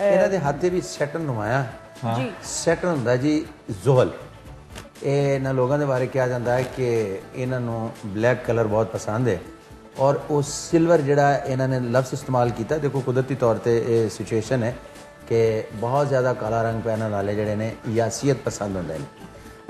ਇਹਨਾਂ ਦੇ ਹੱਥੇ ਵੀ ਸੈਟਨ ਨਵਾਇਆ ਜੀ। ਸੈਟਨ ਹੁੰਦਾ ਜੀ ਜ਼ੋਹਲ। ਇਹ ਇਹਨਾਂ ਲੋਕਾਂ ਦੇ ਬਾਰੇ ਕਿਹਾ ਜਾਂਦਾ ਹੈ ਕਿ ਇਹਨਾਂ ਨੂੰ ਬਲੈਕ ਕਲਰ ਬਹੁਤ ਪਸੰਦ ਹੈ ਔਰ ਉਹ ਸਿਲਵਰ ਜਿਹੜਾ ਇਹਨਾਂ ਨੇ ਲਫ਼ਜ਼ ਇਸਤੇਮਾਲ ਕੀਤਾ। ਦੇਖੋ ਕੁਦਰਤੀ ਤੌਰ ਤੇ ਇਹ ਸਿਚੁਏਸ਼ਨ ਹੈ ਕਿ ਬਹੁਤ ਜ਼ਿਆਦਾ ਕਾਲਾ ਰੰਗ ਪਹਿਨਣ ਵਾਲੇ ਜਿਹੜੇ ਨੇ ਯਾਸੀਅਤ ਪਸੰਦ ਹੁੰਦੇ ਨੇ,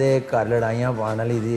ਦੇ ਘਰ ਲੜਾਈਆਂ ਪਾਉਣ ਵਾਲੀ ਦੀ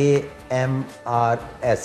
AMRS,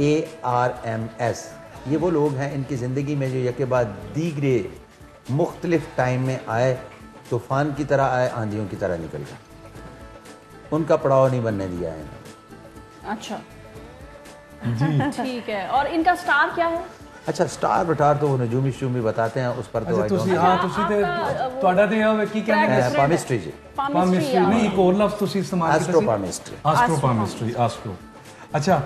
ARMS, یہ وہ لوگ ہیں ان کی زندگی میں جو یکے بعد دیگرے مختلف ٹائم میں آئے، طوفان کی طرح آئے، آندھیوں کی طرح نکل گئے، ان کا پڑاؤ نہیں بننے دیا ہے. اچھا جی ٹھیک ہے. اور ان کا سٹار کیا ہے؟ اچھا سٹار بٹار تو وہ نجومی شجومی بتاتے ہیں، اس پر تو ਤੁਸੀਂ ਤੇ ਤੁਹਾਡਾ ਤੇ ਇਹ ਕੀ ਕਹਿੰਦੇ پامسٹری جی، ਪਾਮਿਸਟਰੀ ਨਹੀਂ ਇੱਕ ਹੋਰ ਲਫ਼ਜ਼ ਤੁਸੀਂ ਇਸਤੇਮਾਲ ਕੀਤਾ ਸੀ ایسٹروپامسٹری. ਐਸਟ੍ਰੋਪਾਮਿਸਟਰੀ ਆਸਟ੍ਰੋ. ਅੱਛਾ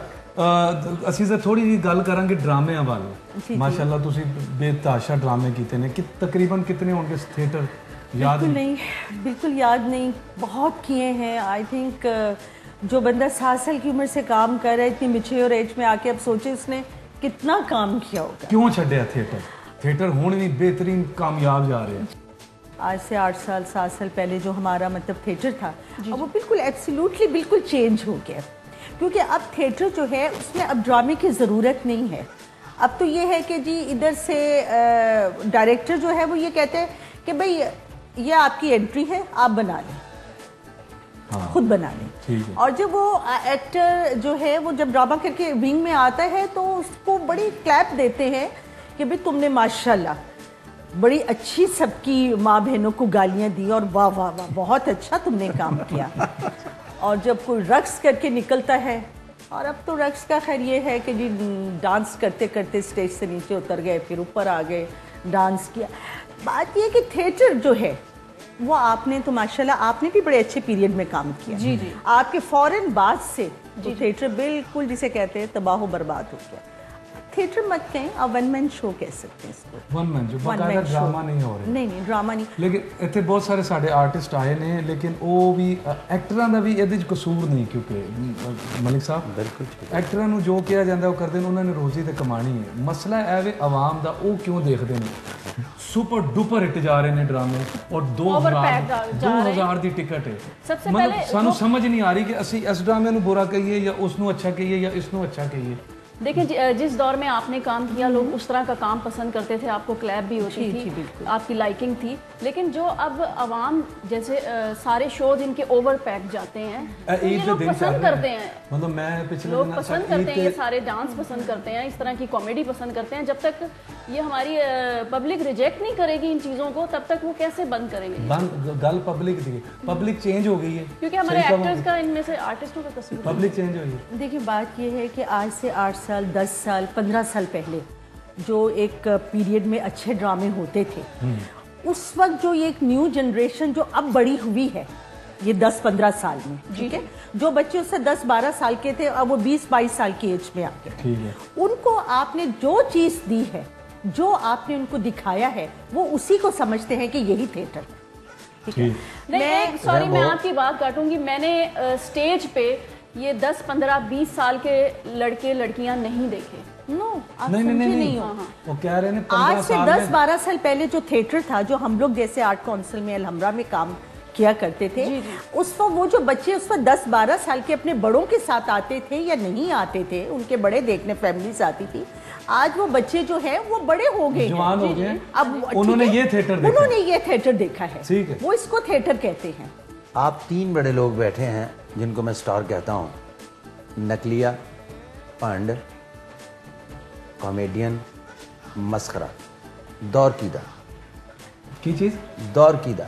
ਅਸੀਂ ਤਾਂ ਥੋੜੀ ਜਿਹੀ ਗੱਲ ਕਰਾਂਗੇ ਡਰਾਮਿਆਂ ਬਾਰੇ. ਮਾਸ਼ਾਅੱਲਾ ਤੁਸੀਂ ਬੇਤਹਾਸ਼ਾ ਡਰਾਮੇ ਕੀਤੇ ਨੇ ਕਿ ਤਕਰੀਬਨ ਕਿਤਨੇ ਹੋਣਗੇ ਥੀਏਟਰ یاد نہیں؟ بالکل یاد نہیں، بہت کیے ہیں. آئی تھنک جو بندہ 7 سال کی عمر سے کام کر رہا ہے اتنی میچور ایج میں آ کے، اب سوچے اس نے کتنا کام کیا ہوگا. کیوں چھڈیا تھیٹر ہون بھی بہترین کامیاب جا رہے ہیں. آج سے 8 سال 7 سال پہلے جو ہمارا مطلب تھیٹر تھا اب وہ بالکل ایبسلیوٹلی بالکل چینج ہو گیا، کیونکہ اب تھیٹر جو ہے اس میں اب ڈرامے کی ضرورت نہیں ہے. اب تو یہ ہے کہ جی ادھر سے ڈائریکٹر جو ہے وہ یہ کہتے ہیں کہ بھئی یہ آپ کی انٹری ہے، آپ بنا لیں، خود بنا لیں. اور جب وہ ایکٹر جو ہے وہ جب ڈرامہ کر کے ونگ میں آتا ہے تو اس کو بڑی کلیپ دیتے ہیں کہ بھئی تم نے ماشاءاللہ بڑی اچھی سب کی ماں بہنوں کو گالیاں دی اور واہ واہ واہ بہت اچھا تم نے کام کیا. اور جب کوئی رقص کر کے نکلتا ہے، اور اب تو رقص کا خیر یہ ہے کہ جی ڈانس کرتے کرتے اسٹیج سے نیچے اتر گئے، پھر اوپر آ گئے، ڈانس کیا. بات یہ کہ تھیٹر جو ہے وہ آپ نے تو ماشاءاللہ آپ نے بھی بڑے اچھے پیریڈ میں کام کیا. جی جی. آپ کے فوراً بعد سے جو تھیٹر بالکل جسے کہتے ہیں تباہ و برباد ہو گیا. تھیٹر مت کہیں، آپ ون مین شو کہہ سکتے ہیں اس کو. ون مین جو باقاعدہ ڈرامہ نہیں ہو رہے. نہیں ڈرامہ نہیں. لیکن ਇੱਥੇ ਬਹੁਤ ਸਾਰੇ ਸਾਡੇ ਆਰਟਿਸਟ ਆਏ ਨੇ ਲੇਕਿਨ ਉਹ ਵੀ ਐਕਟਰਾਂ ਦਾ ਵੀ ਇਹਦੇ 'ਚ ਕਸੂਰ ਨਹੀਂ, ਕਿਉਂਕਿ ਮਲਿਕ ਸਾਹਿਬ ਬਿਲਕੁਲ ਐਕਟਰਾਂ ਨੂੰ ਜੋ ਕਿਹਾ ਜਾਂਦਾ ਉਹ ਕਰਦੇ ਨੇ, ਉਹਨਾਂ ਨੇ ਰੋਜ਼ੀ ਤੇ ਕਮਾਣੀ ਹੈ. ਮਸਲਾ ਇਹ ਵੇ ਆਵਾਮ ਦਾ ਉਹ ਕਿਉਂ ਦੇਖਦੇ ਨੇ. ਸੁਪਰ ਡੁਪਰ ਹਿੱਟ ਜਾ ਰਹੇ ਨੇ ਡਰਾਮੇ ਔਰ 2000 ਦੀ ਟਿਕਟ ਹੈ. ਮਤਲਬ ਸਾਨੂੰ ਸਮਝ ਨਹੀਂ ਆ ਰਹੀ ਕਿ ਅਸੀਂ ਇਸ ਡਰਾਮੇ ਨੂੰ ਬੁਰਾ ਕਹੀਏ ਜਾਂ ਉਸ ਨੂੰ ਅੱਛਾ کہیے یا اس ਨੂੰ ਅੱਛਾ کہیے. دیکھیں جس دور میں آپ نے کام کیا لوگ اس طرح کا کام پسند کرتے تھے، آپ کو کلیپ بھی ہوتی تھی، آپ کی لائکنگ تھی. لیکن جو اب عوام جیسے سارے شوز ان کے اوور پیک جاتے ہیں، یہ لوگ پسند کرتے ہیں، مطلب میں پچھلے لوگ پسند کرتے ہیں، یہ سارے ڈانس پسند کرتے ہیں، اس طرح کی کامیڈی پسند کرتے ہیں. جب تک یہ ہماری پبلک ریجیکٹ نہیں کرے گی ان چیزوں کو تب تک وہ کیسے بند کریں گے. گل پبلک دی، پبلک چینج ہو گئی ہے کیونکہ ہمارے ایکٹرز کا ان میں سے آرٹسٹوں کا قصور. پبلک چینج ہوئی ہے. دیکھیں بات یہ ہے کہ آج سے 8 سال 10 سال 15 سال پہلے جو ایک پیریڈ میں اچھے ڈرامے ہوتے تھے، اس وقت جو ایک نیو جنریشن جو اب بڑی ہوئی ہے یہ 10-15 سال میں، ٹھیک ہے، جو بچے اس سے 10-12 سال کے تھے اب وہ 20-22 سال کی ایج میں آ گئے، ان کو آپ نے جو چیز دی ہے، جو آپ نے ان کو دکھایا ہے، وہ اسی کو سمجھتے ہیں کہ یہی تھیٹر ہے. نہیں سوری میں آپ کی بات کاٹوں گی. میں نے اسٹیج پہ یہ 10-15-20 سال کے لڑکے لڑکیاں نہیں دیکھے. نو آپ سمجھے نہیں ہو. وہ کہہ رہے ہیں آج سے 10-12 سال پہلے جو تھیٹر تھا، جو ہم لوگ جیسے آرٹ کونسل میں الحمرہ میں کام کیا کرتے تھے، اس وقت وہ جو بچے اس وقت 10-12 سال کے اپنے بڑوں کے ساتھ آتے تھے یا نہیں آتے تھے، ان کے بڑے دیکھنے فیملیز آتی تھی. آج وہ بچے جو ہیں وہ بڑے ہو گئے ہیں، اب انہوں نے یہ تھیٹر دیکھا ہے، وہ اس کو تھیٹر کہتے ہیں. آپ 3 بڑے لوگ بیٹھے ہیں جن کو میں سٹار کہتا ہوں، نقلیہ، پانڈ، کامیڈین، مسخرہ، دور کیدہ. کی چیز؟ دور کیدہ.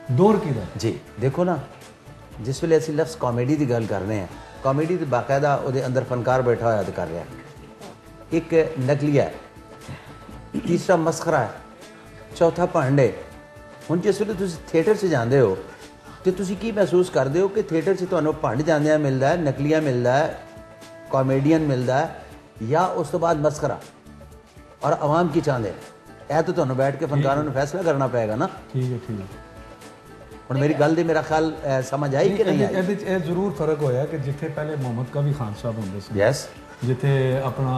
دور کیدہ جی. دیکھو نا جس ویلے اسی لفظ کامیڈی دی گل کر رہے ہیں، کامیڈی دی باقاعدہ وہ اندر فنکار بیٹھا ہوا کر رہا ہے. ایک نقلیہ ہے، تیسرا مسخرہ ہے، چوتھا پانڈ ہے. ہوں جس ویلے تسی تھیٹر سے جاندے ہو تو تسی کی محسوس کرتے ہو کہ تھیٹر سے تمہیں پانڈ جاندیا ملتا ہے، نقلیہ ملتا ہے، کامیڈین ملتا ہے، یا اس تو بعد مسخرہ اور عوام کی چاندے. اے تو تمہیں بیٹھ کے فنکاروں نے فیصلہ کرنا پائے گا نا. ٹھیک ہے ٹھیک ہے. اور میری گل دی میرا خیال سمجھ آئی کہ نہیں آئی؟ یہ ضرور فرق ہویا کہ جتھے پہلے محمد کبھی خان صاحب ہوندے سن، یس، جتھے اپنا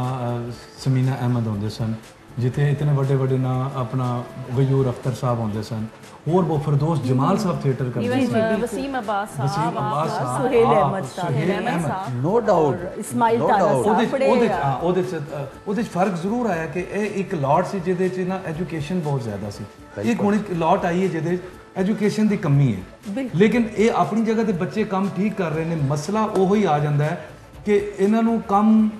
سمینہ احمد ہوندے سن، جتھے اتنے بڑے بڑے نا اپنا غیور اختر صاحب ہوندے سن، اور وہ فردوس جمال صاحب تھیٹر کرتے سن، وسیم عباس صاحب، سہیل احمد صاحب، نو ڈاؤٹ، اسماعیل تارا صاحب. ਉਹਦੇ فرق ضرور ਆਇਆ ਕਿ ਇਹ ਇੱਕ ਲਾਟ ਸੀ ਜਿਹਦੇ 'ਚ ਨਾ ਐਜੂਕੇਸ਼ਨ ਬਹੁਤ ਜ਼ਿਆਦਾ ਸੀ. ਇੱਕ ਹੁਣ ਇੱਕ ਲਾਟ ਆਈ ਹੈ ਜਿਹਦੇ 'ਚ ਐਜੂਕੇਸ਼ਨ ਦੀ ਕਮੀ ਹੈ, ਲੇਕਿਨ ਇਹ ਆਪਣੀ ਜਗ੍ਹਾ ਤੇ ਬੱਚੇ ਕੰਮ ਠੀਕ ਕਰ ਰਹੇ ਨੇ. ਮਸਲਾ ਉਹੀ ਆ ਜਾਂਦਾ ਹੈ ਕਿ ਇਹਨਾਂ ਨੂੰ ਕੰਮ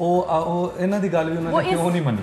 ਉਹ ਇਹਨਾਂ ਦੀ ਗੱਲ ਵੀ ਉਹਨਾਂ ਨੇ ਕਿਉਂ ਨਹੀਂ ਮੰਨੀ,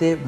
ਤੇ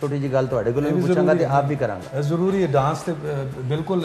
ਛੋਟੀ ਜੀ ਗੱਲ ਤੁਹਾਡੇ ਕੋਲੋਂ ਵੀ ਪੁੱਛਾਂਗਾ ਤੇ ਆਪ ਵੀ ਕਰਾਂਗਾ, ਜ਼ਰੂਰੀ ਹੈ ਡਾਂਸ ਤੇ ਬਿਲਕੁਲ।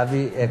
ਆਪ ਵੀ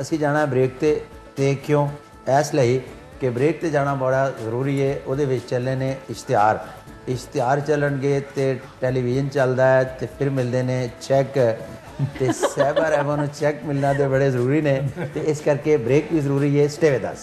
ਅਸੀਂ ਜਾਣਾ ਬ੍ਰੇਕ ਤੇ ਕਿਉਂ ਇਸ ਲਈ ਕਿ ਬ੍ਰੇਕ ਤੇ ਜਾਣਾ ਬੜਾ ਜ਼ਰੂਰੀ ਹੈ। ਉਹਦੇ ਵਿੱਚ ਚੱਲੇ ਨੇ ਇਸ਼ਤਿਹਾਰ ਚੱਲਣਗੇ ਤੇ ਟੈਲੀਵਿਜ਼ਨ ਚੱਲਦਾ ਹੈ ਤੇ ਫਿਰ ਮਿਲਦੇ ਨੇ ਚੈੱਕ ਤੇ ਸਾਹਿਬਾ ਰਹਿਮਾ ਨੂੰ ਚੈੱਕ ਮਿਲਣਾ ਤੇ ਬੜੇ ਜ਼ਰੂਰੀ ਨੇ ਤੇ ਇਸ ਕਰਕੇ ਬ੍ਰੇਕ ਵੀ ਜ਼ਰੂਰੀ ਹੈ। Stay with us.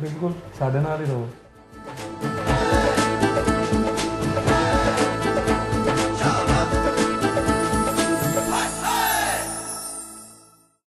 ਬਿਲਕੁਲ ਸਾਡੇ ਨਾਲ ਹੀ ਰਹੋ।